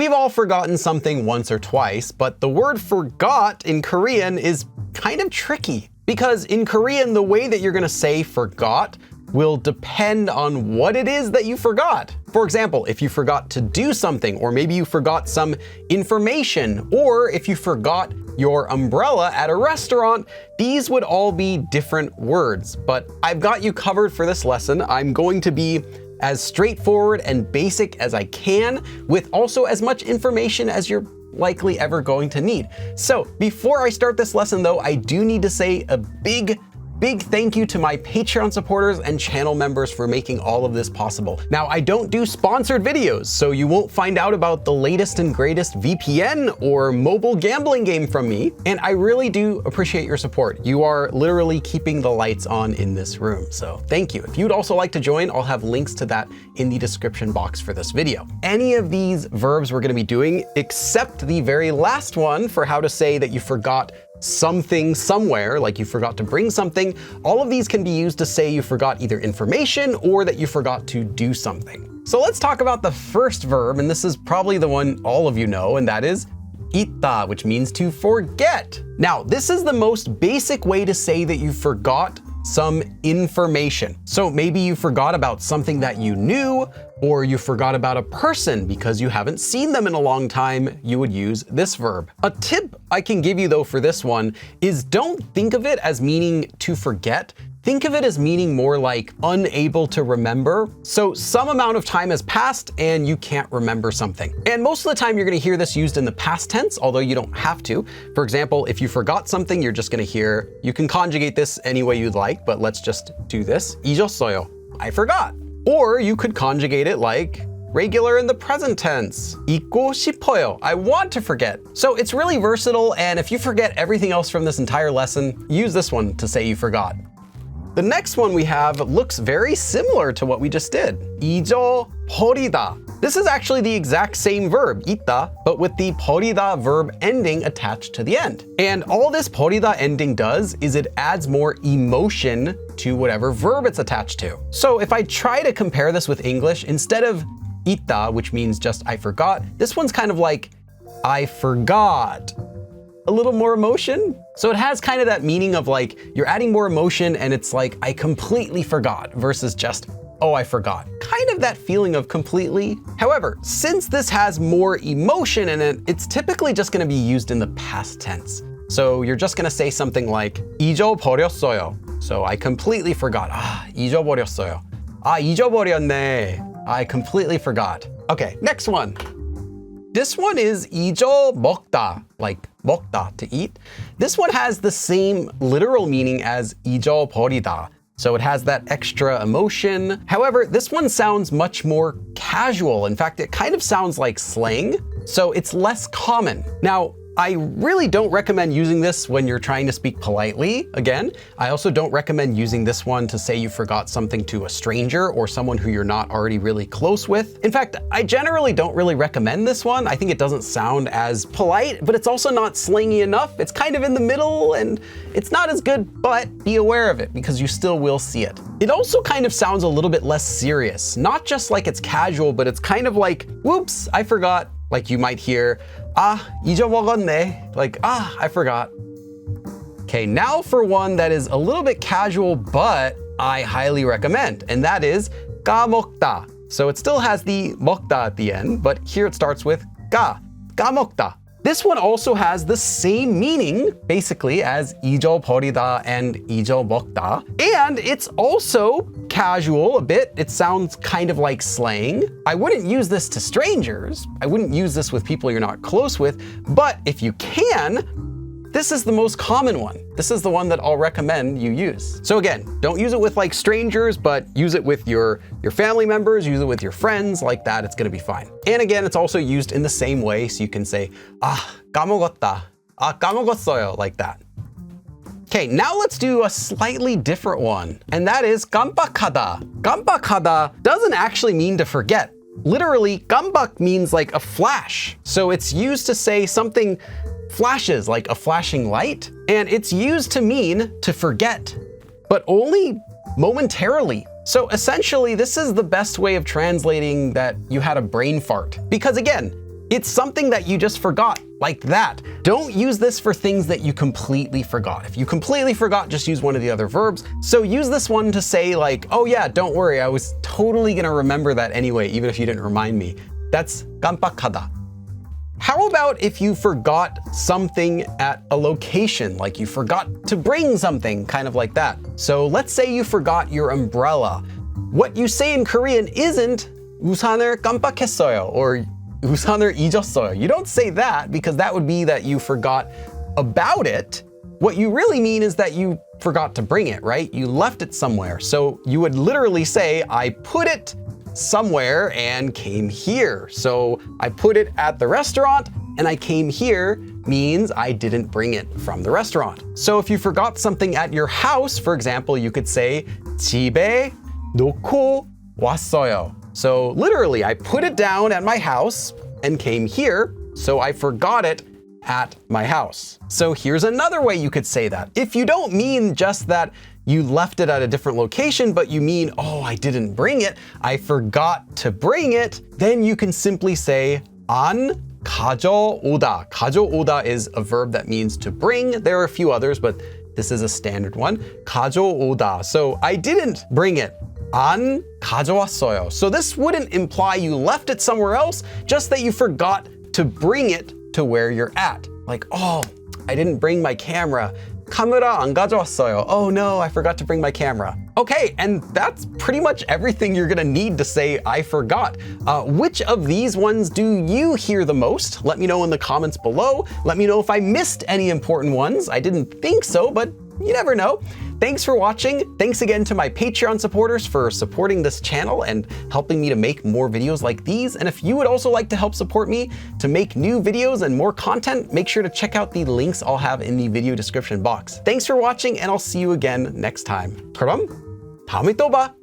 We've all forgotten something once or twice, but the word forgot in Korean is kind of tricky because in Korean, the way that you're going to say forgot will depend on what it is that you forgot. For example, if you forgot to do something, or maybe you forgot some information, or if you forgot your umbrella at a restaurant, these would all be different words. But I've got you covered for this lesson. I'm going to be as straightforward and basic as I can, with also as much information as you're likely ever going to need. So before I start this lesson though, I do need to say a big thank you to my Patreon supporters and channel members for making all of this possible. Now, I don't do sponsored videos, so you won't find out about the latest and greatest VPN or mobile gambling game from me, and I really do appreciate your support. You are literally keeping the lights on in this room, so thank you. If you'd also like to join, I'll have links to that in the description box for this video. Any of these verbs we're gonna be doing, except the very last one for how to say that you forgot something somewhere, like you forgot to bring something, all of these can be used to say you forgot either information or that you forgot to do something. So let's talk about the first verb, and this is probably the one all of you know, and that is 있다, which means to forget. Now, this is the most basic way to say that you forgot some information. So maybe you forgot about something that you knew, or you forgot about a person because you haven't seen them in a long time, you would use this verb. A tip I can give you though for this one is don't think of it as meaning to forget. Think of it as meaning more like unable to remember. So some amount of time has passed and you can't remember something. And most of the time you're gonna hear this used in the past tense, although you don't have to. For example, if you forgot something, you're just gonna hear, you can conjugate this any way you'd like, but let's just do this. 잊었어요. I forgot. Or you could conjugate it like regular in the present tense. 잊고 싶어요. I want to forget. So it's really versatile, and if you forget everything else from this entire lesson, use this one to say you forgot. The next one we have looks very similar to what we just did. 잊어버리다. This is actually the exact same verb, 있다, but with the 버리다 verb ending attached to the end. And all this 버리다 ending does is it adds more emotion to whatever verb it's attached to. So if I try to compare this with English, instead of 있다, which means just I forgot, this one's kind of like I forgot. A little more emotion. So it has kind of that meaning of like, you're adding more emotion and it's like, I completely forgot versus just, oh, I forgot. Kind of that feeling of completely. However, since this has more emotion in it, it's typically just gonna be used in the past tense. So you're just gonna say something like, 잊어버렸어요. So I completely forgot. 잊어버렸어요. 잊어버렸네. I completely forgot. Okay, next one. This one is 잊어먹다, like 먹다, to eat. This one has the same literal meaning as 잊어버리다. So it has that extra emotion. However, this one sounds much more casual. In fact, it kind of sounds like slang, so it's less common. Now, I really don't recommend using this when you're trying to speak politely. Again, I also don't recommend using this one to say you forgot something to a stranger or someone who you're not already really close with. In fact, I generally don't really recommend this one. I think it doesn't sound as polite, but it's also not slangy enough. It's kind of in the middle and it's not as good, but be aware of it because you still will see it. It also kind of sounds a little bit less serious, not just like it's casual, but it's kind of like, whoops, I forgot. Like you might hear, 잊어먹었네, like, I forgot. Okay, now for one that is a little bit casual, but I highly recommend, and that is 까먹다. So it still has the 먹다 at the end, but here it starts with 까먹다. This one also has the same meaning, basically, as 잊어버리다 and 잊어먹다. And it's also casual a bit. It sounds kind of like slang. I wouldn't use this to strangers. I wouldn't use this with people you're not close with. But if you can, this is the most common one. This is the one that I'll recommend you use. So again, don't use it with like strangers, but use it with your family members, use it with your friends, like that, it's gonna be fine. And again, it's also used in the same way, so you can say, 까먹었다, 까먹었어요, like that. Okay, now let's do a slightly different one, and that is 깜빡하다. 깜빡하다 doesn't actually mean to forget. Literally, 깜빡 means like a flash. So it's used to say something flashes, like a flashing light, and it's used to mean to forget, but only momentarily. So essentially, this is the best way of translating that you had a brain fart. Because again, It's something that you just forgot, like that. Don't use this for things that you completely forgot. If you completely forgot, just use one of the other verbs. So use this one to say like, oh yeah, don't worry, I was totally gonna remember that anyway, even if you didn't remind me. That's 깜빡하다. How about if you forgot something at a location, like you forgot to bring something, kind of like that. So let's say you forgot your umbrella. What you say in Korean isn't 우산을 깜빡했어요 or 우산을 잊었어요. You don't say that because that would be that you forgot about it. What you really mean is that you forgot to bring it, right? You left it somewhere. So you would literally say, I put it somewhere and came here. So I put it at the restaurant and I came here means I didn't bring it from the restaurant. So if you forgot something at your house, for example, you could say 집에 놓고 왔어요. So literally, I put it down at my house and came here, so I forgot it at my house. So here's another way you could say that. If you don't mean just that you left it at a different location, but you mean, oh, I didn't bring it, I forgot to bring it, then you can simply say 안 가져오다. 가져오다 is a verb that means to bring. There are a few others, but this is a standard one. 가져오다. So I didn't bring it. 안 가져왔어요. So this wouldn't imply you left it somewhere else, just that you forgot to bring it to where you're at. Like, oh, I didn't bring my camera. 카메라 안 가져왔어요. Oh no, I forgot to bring my camera. Okay, and that's pretty much everything you're gonna need to say I forgot. Which of these ones do you hear the most? Let me know in the comments below. Let me know if I missed any important ones. I didn't think so, but you never know. Thanks for watching. Thanks again to my Patreon supporters for supporting this channel and helping me to make more videos like these. And if you would also like to help support me to make new videos and more content, make sure to check out the links I'll have in the video description box. Thanks for watching, and I'll see you again next time. 그럼 다음에 또 봐.